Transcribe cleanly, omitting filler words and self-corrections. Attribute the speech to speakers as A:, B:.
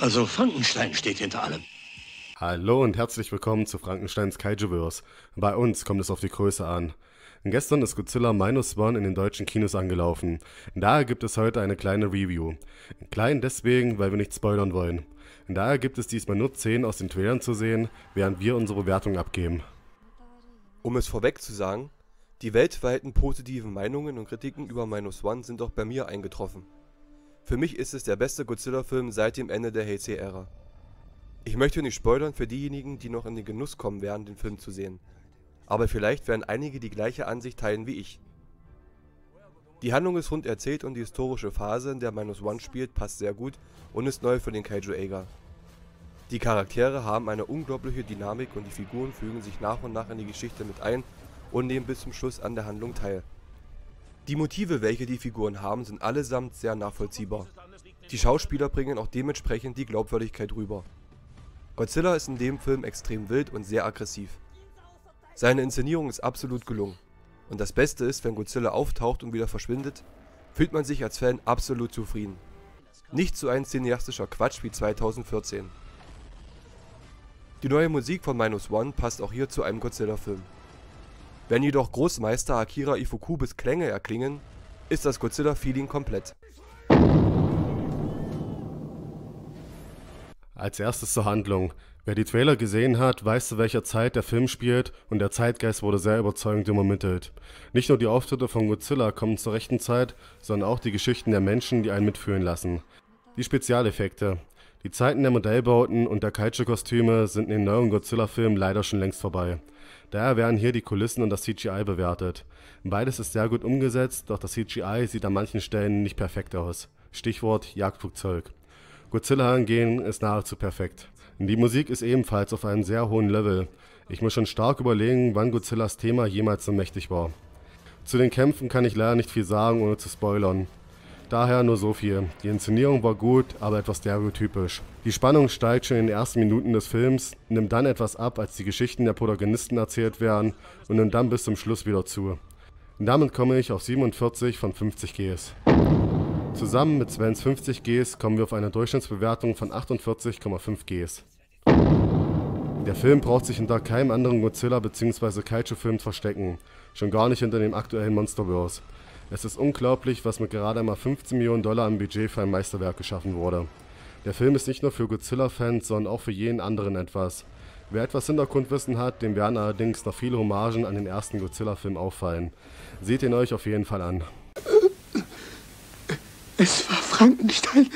A: Also Frankenstein steht hinter allem.
B: Hallo und herzlich willkommen zu Frankensteins Kaijuverse. Bei uns kommt es auf die Größe an. Gestern ist Godzilla Minus One in den deutschen Kinos angelaufen. Daher gibt es heute eine kleine Review. Klein deswegen, weil wir nicht spoilern wollen. Daher gibt es diesmal nur 10 aus den Trailern zu sehen, während wir unsere Bewertung abgeben.
C: Um es vorweg zu sagen, die weltweiten positiven Meinungen und Kritiken über Minus One sind auch bei mir eingetroffen. Für mich ist es der beste Godzilla-Film seit dem Ende der Heisei-Ära. Ich möchte nicht spoilern für diejenigen, die noch in den Genuss kommen werden, den Film zu sehen. Aber vielleicht werden einige die gleiche Ansicht teilen wie ich. Die Handlung ist rund erzählt und die historische Phase, in der Minus One spielt, passt sehr gut und ist neu für den Kaiju-Eiga. Die Charaktere haben eine unglaubliche Dynamik und die Figuren fügen sich nach und nach in die Geschichte mit ein und nehmen bis zum Schluss an der Handlung teil. Die Motive, welche die Figuren haben, sind allesamt sehr nachvollziehbar. Die Schauspieler bringen auch dementsprechend die Glaubwürdigkeit rüber. Godzilla ist in dem Film extrem wild und sehr aggressiv. Seine Inszenierung ist absolut gelungen. Und das Beste ist, wenn Godzilla auftaucht und wieder verschwindet, fühlt man sich als Fan absolut zufrieden. Nicht so ein cineastischer Quatsch wie 2014. Die neue Musik von Minus One passt auch hier zu einem Godzilla-Film. Wenn jedoch Großmeister Akira Ifukubes Klänge erklingen, ist das Godzilla-Feeling komplett.
B: Als erstes zur Handlung. Wer die Trailer gesehen hat, weiß, zu welcher Zeit der Film spielt und der Zeitgeist wurde sehr überzeugend übermittelt. Nicht nur die Auftritte von Godzilla kommen zur rechten Zeit, sondern auch die Geschichten der Menschen, die einen mitfühlen lassen. Die Spezialeffekte. Die Zeiten der Modellbauten und der Kaiju-Kostüme sind in den neuen Godzilla-Filmen leider schon längst vorbei. Daher werden hier die Kulissen und das CGI bewertet. Beides ist sehr gut umgesetzt, doch das CGI sieht an manchen Stellen nicht perfekt aus. Stichwort Jagdflugzeug. Godzilla hingegen ist nahezu perfekt. Die Musik ist ebenfalls auf einem sehr hohen Level. Ich muss schon stark überlegen, wann Godzillas Thema jemals so mächtig war. Zu den Kämpfen kann ich leider nicht viel sagen, ohne zu spoilern. Daher nur so viel. Die Inszenierung war gut, aber etwas stereotypisch. Die Spannung steigt schon in den ersten Minuten des Films, nimmt dann etwas ab, als die Geschichten der Protagonisten erzählt werden und nimmt dann bis zum Schluss wieder zu. Und damit komme ich auf 47 von 50 Gs. Zusammen mit Svens 50 Gs kommen wir auf eine Durchschnittsbewertung von 48,5 Gs. Der Film braucht sich hinter keinem anderen Godzilla- bzw. Kaiju-Film verstecken, schon gar nicht hinter dem aktuellen Monsterverse. Es ist unglaublich, was mit gerade einmal 15 Millionen Dollar im Budget für ein Meisterwerk geschaffen wurde. Der Film ist nicht nur für Godzilla-Fans, sondern auch für jeden anderen etwas. Wer etwas Hintergrundwissen hat, dem werden allerdings noch viele Hommagen an den ersten Godzilla-Film auffallen. Seht ihn euch auf jeden Fall an.
A: Es war Frankenstein.